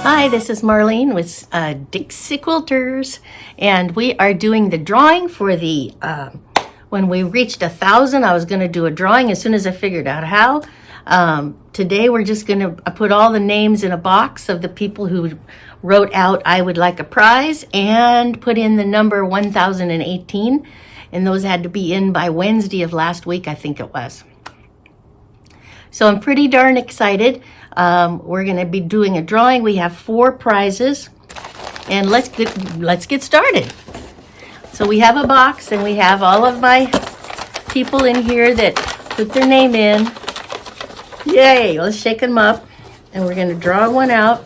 Hi, this is Marlene with Dixie Quilters, and we are doing the drawing for the, when we reached 1,000, I was going to do a drawing as soon as I figured out how. Today we're just going to put all the names in a box of the people who wrote out, I would like a prize, and put in the number 1018, and those had to be in by Wednesday of last week, I think it was. So I'm pretty darn excited. We're going to be doing a drawing. We have 4 prizes, and let's get started. So we have a box, and we have all of my people in here that put their name in. Yay! Let's shake them up, and we're going to draw one out.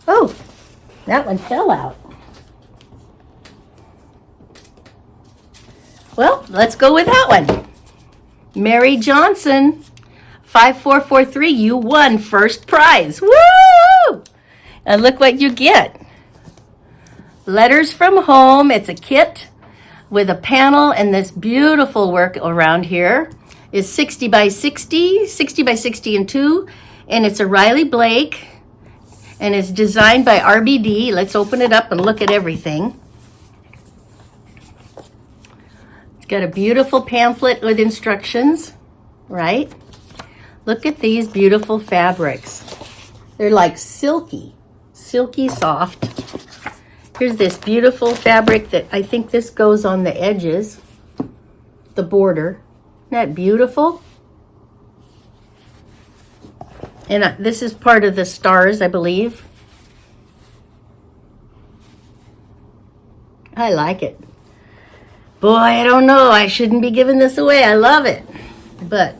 Oh, that one fell out. Well, let's go with that one. Mary Johnson, 5443, you won first prize. Woo! And look what you get. Letters from Home. It's a kit with a panel, and this beautiful work around here is 60 by 60, 60 by 60 and 2, and it's a Riley Blake, and it's designed by RBD. Let's open it up and look at everything. It's got a beautiful pamphlet with instructions, right? Look at these beautiful fabrics. They're like silky soft. Here's this beautiful fabric that I think this goes on the edges, the border. Isn't that beautiful? And this is part of the stars, I believe. I like it. Boy, I don't know. I shouldn't be giving this away. I love it. But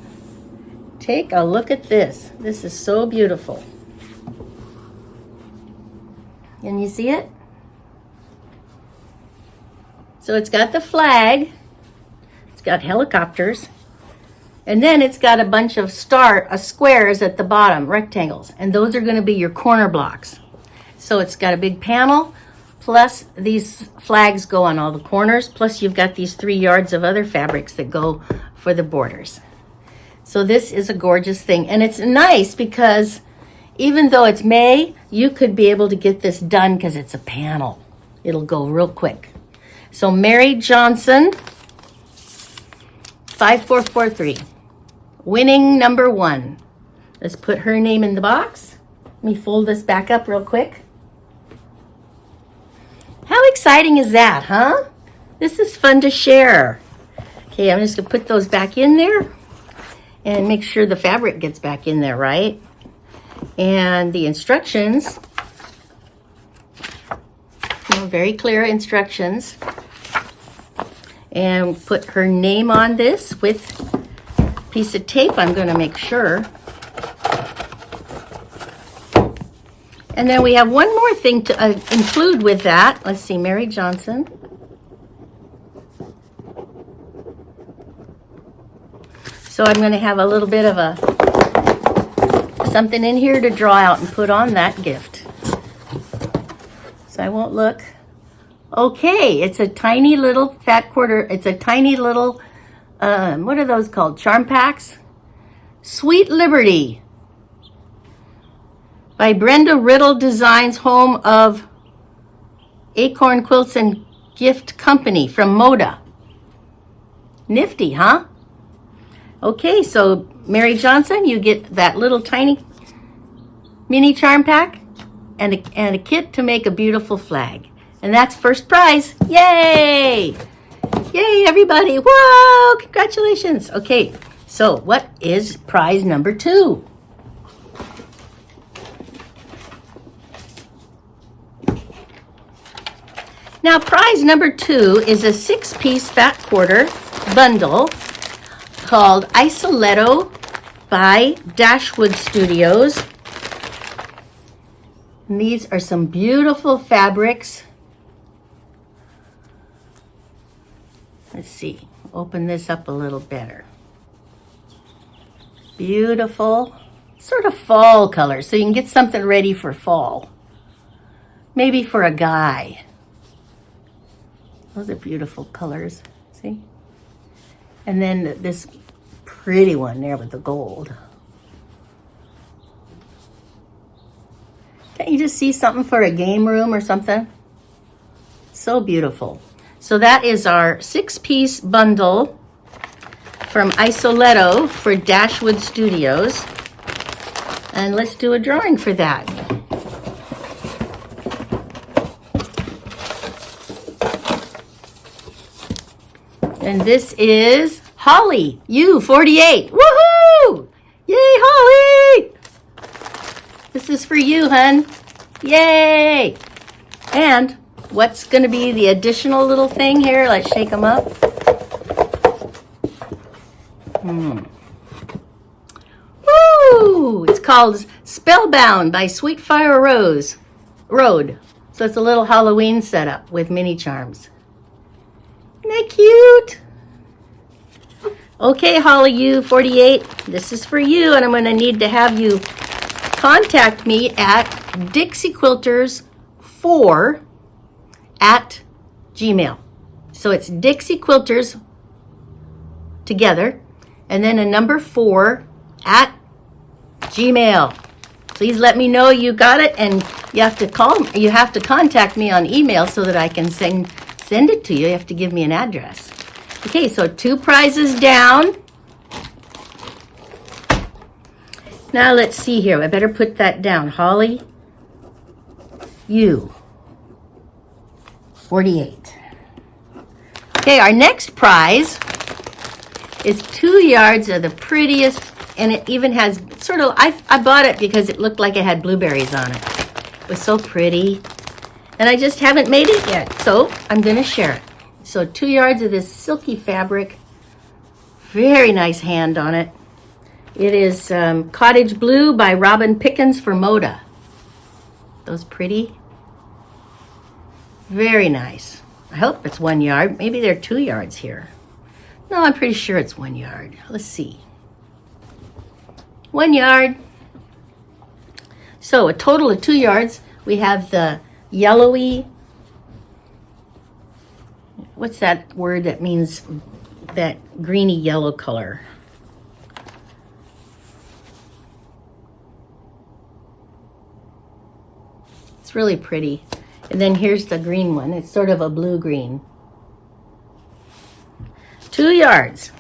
take a look at this. This is so beautiful. Can you see it? So it's got the flag. It's got helicopters. And then it's got a bunch of squares at the bottom, rectangles. And those are going to be your corner blocks. So it's got a big panel, plus these flags go on all the corners, plus you've got these 3 yards of other fabrics that go for the borders. So this is a gorgeous thing. And it's nice because even though it's May, you could be able to get this done because it's a panel. It'll go real quick. So Mary Johnson, 5443, winning number 1. Let's put her name in the box. Let me fold this back up real quick. How exciting is that, huh? This is fun to share. Okay, I'm just going to put those back in there and make sure the fabric gets back in there, right? And the instructions, very clear instructions. And put her name on this with a piece of tape, I'm going to make sure. And then we have one more thing to include with that. Let's see, Mary Johnson. So I'm going to have a little bit of something in here to draw out and put on that gift. So I won't look. Okay, it's a tiny little fat quarter. It's a tiny little, what are those called? Charm packs? Sweet Liberty by Brenda Riddle Designs, home of Acorn Quilts and Gift Company from Moda. Nifty, huh? Okay, so Mary Johnson, you get that little tiny mini charm pack and a kit to make a beautiful flag. And that's first prize. Yay! Yay, everybody. Whoa, congratulations. Okay, so what is prize number 2? Now, prize number 2 is a 6-piece fat quarter bundle called Isoletto by Dashwood Studios. And these are some beautiful fabrics. Let's see, open this up a little better. Beautiful, sort of fall colors, so you can get something ready for fall. Maybe for a guy. Those are beautiful colors, see? And then this pretty one there with the gold. Can't you just see something for a game room or something? So beautiful. So that is our 6-piece bundle from Isoletto for Dashwood Studios. And let's do a drawing for that. And this is Holly, you 48. Woohoo! Yay, Holly! This is for you, hun. Yay! And what's going to be the additional little thing here? Let's shake them up. Woo! It's called Spellbound by Sweetfire Road. So it's a little Halloween setup with mini charms. Isn't that cute? Okay, Holly, you 48, this is for you, and I'm going to need to have you contact me at dixiequilters4@gmail. So it's Dixie Quilters together, and then a number 4@gmail. Please let me know you got it, and you have to contact me on email so that I can send it to you. You have to give me an address. Okay, so 2 prizes down. Now let's see here. I better put that down. Holly, you 48. Okay, our next prize is 2 yards of the prettiest, and it even has sort of, I bought it because it looked like it had blueberries on it. It was so pretty. And I just haven't made it yet, so I'm going to share it. So 2 yards of this silky fabric. Very nice hand on it. It is Cottage Blue by Robin Pickens for Moda. Those pretty? Very nice. I hope it's 1 yard. Maybe they're 2 yards here. No, I'm pretty sure it's 1 yard. Let's see. 1 yard. So a total of 2 yards. We have the yellowy, what's that word that means that greeny yellow color? It's really pretty. And then here's the green one. It's sort of a blue-green. 2 yards.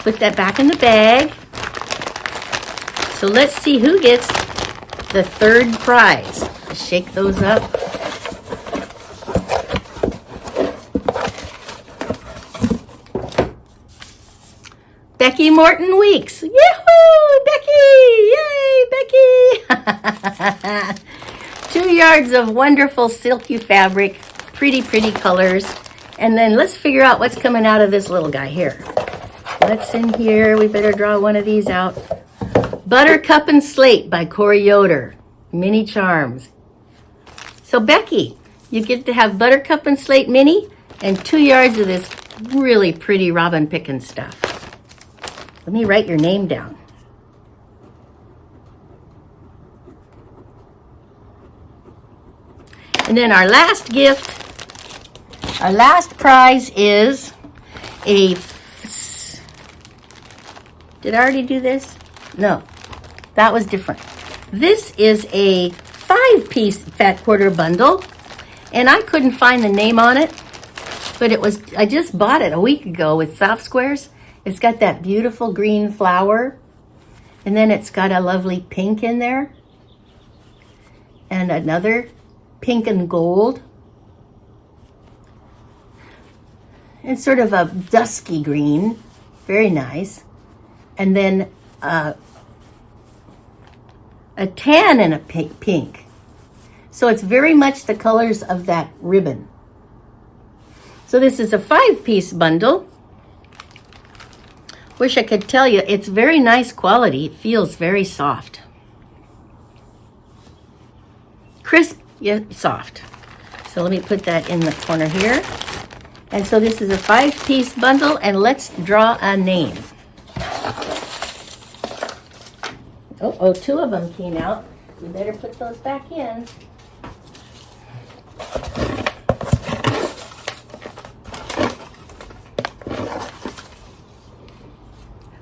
Put that back in the bag. So let's see who gets the 3rd prize. Shake those up. Becky Morton Weeks. Yahoo! Becky! Yay, Becky! 2 yards of wonderful silky fabric. Pretty, pretty colors. And then let's figure out what's coming out of this little guy here. What's in here? We better draw one of these out. Buttercup and Slate by Corey Yoder. Mini charms. So Becky, you get to have Buttercup and Slate mini and 2 yards of this really pretty Robin Pickens stuff. Let me write your name down. And then our last gift, our last prize is a, did I already do this? No, that was different. This is a 5-piece fat quarter bundle, and I couldn't find the name on it, but I just bought it a week ago with soft squares. It's got that beautiful green flower, and then it's got a lovely pink in there, and another pink and gold, and sort of a dusky green, very nice, and then a tan and a pink. So it's very much the colors of that ribbon. So this is a 5-piece bundle. Wish I could tell you, it's very nice quality. It feels very soft. Crisp, yet soft. So let me put that in the corner here. And so this is a 5-piece bundle, and let's draw a name. Oh, 2 of them came out. We better put those back in.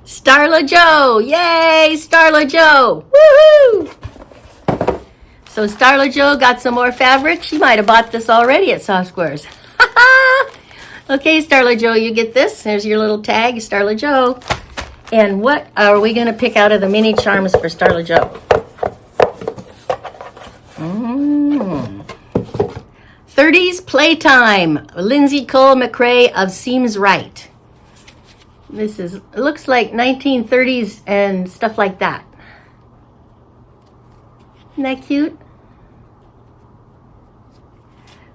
Starla Joe! Yay, Starla Joe! Woohoo! So Starla Joe got some more fabric. She might have bought this already at Soft Squares. Okay, Starla Joe, you get this. There's your little tag, Starla Joe. And what are we going to pick out of the mini charms for Starla Joe? 30s Playtime, Lindsay Cole McRae of Seems Right. This is, it looks like 1930s and stuff like that. Isn't that cute?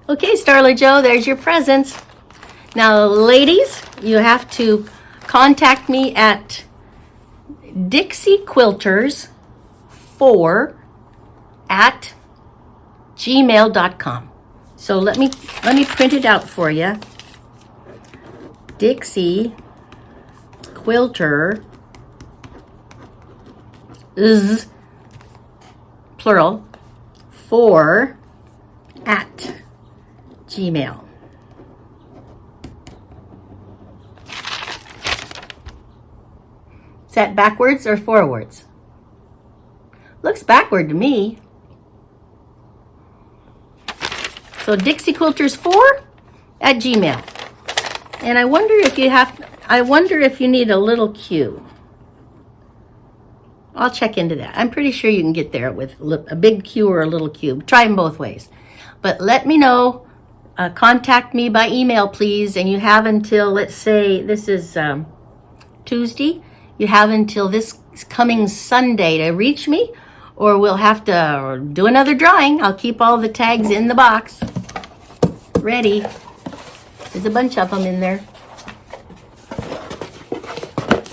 Okay, Starla Joe, there's your presents. Now, ladies, you have to contact me at dixiequilters4@gmail.com. So let me print it out for you. Dixie Quilter is plural 4@gmail. Is that backwards or forwards? Looks backward to me. So Dixie Quilters 4@gmail. And I wonder if you need a little Q. I'll check into that. I'm pretty sure you can get there with a big Q or a little Q. Try them both ways. But let me know. Contact me by email, please. And you have until, let's say, this is Tuesday. You have until this coming Sunday to reach me, or we'll have to do another drawing. I'll keep all the tags in the box ready. There's a bunch of them in there.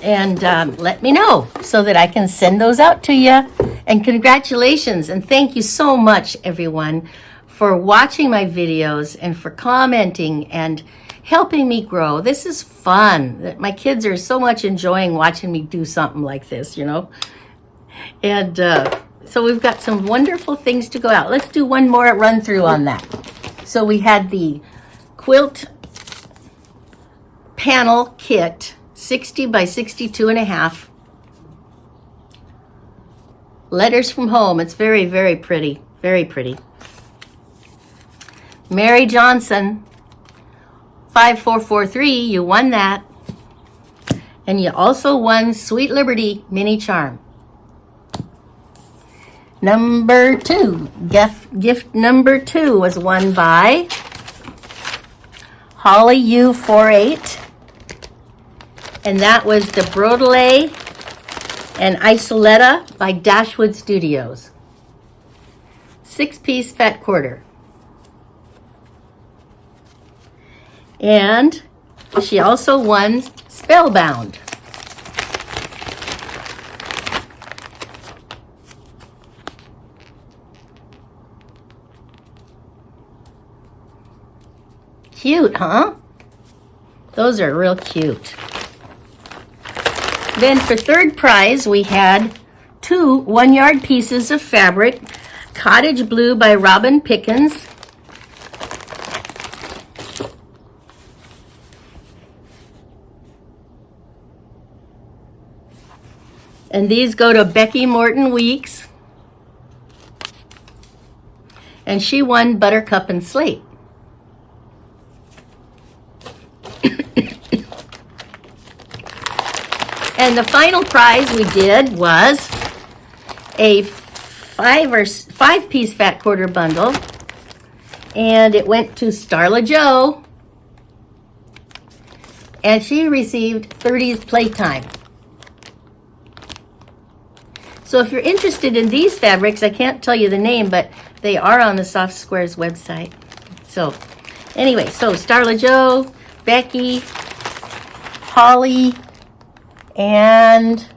And let me know so that I can send those out to you. And congratulations and thank you so much, everyone, for watching my videos and for commenting and helping me grow. This is fun. My kids are so much enjoying watching me do something like this, you know. And so we've got some wonderful things to go out. Let's do one more run through on that. So we had the quilt panel kit, 60 by 62.5. Letters from Home. It's very, very pretty. Very pretty. Mary Johnson, 5443. You won that. And you also won Sweet Liberty Mini Charm. Number 2. Gift number 2 was won by Holly U48. And that was the Brodelet and Isoletta by Dashwood Studios. 6-piece fat quarter. And she also won Spellbound. Cute, huh? Those are real cute. Then for third prize, we had 2 one-yard pieces of fabric. Cottage Blue by Robin Pickens. And these go to Becky Morton Weeks. And she won Buttercup and Slate. And the final prize we did was a 5-piece fat quarter bundle. And it went to Starla Joe. And she received 30s Playtime. So if you're interested in these fabrics, I can't tell you the name, but they are on the Soft Squares website. So anyway, so Starla Joe, Becky, Holly, and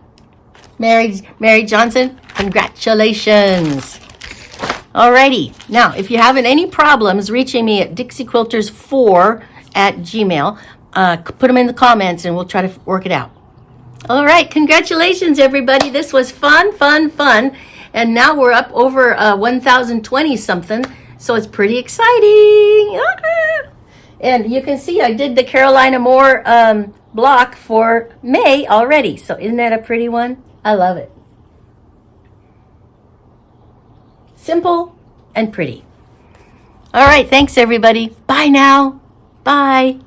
Mary Johnson, congratulations. Alrighty, now if you're having any problems reaching me at dixiequilters4@gmail, put them in the comments and we'll try to work it out. All right, congratulations, everybody. This was fun, fun, fun. And now we're up over 1,020 something, so it's pretty exciting. And you can see I did the Carolina Moore block for May already. So isn't that a pretty one? I love it. Simple, and pretty. All right, thanks everybody. Bye now. Bye.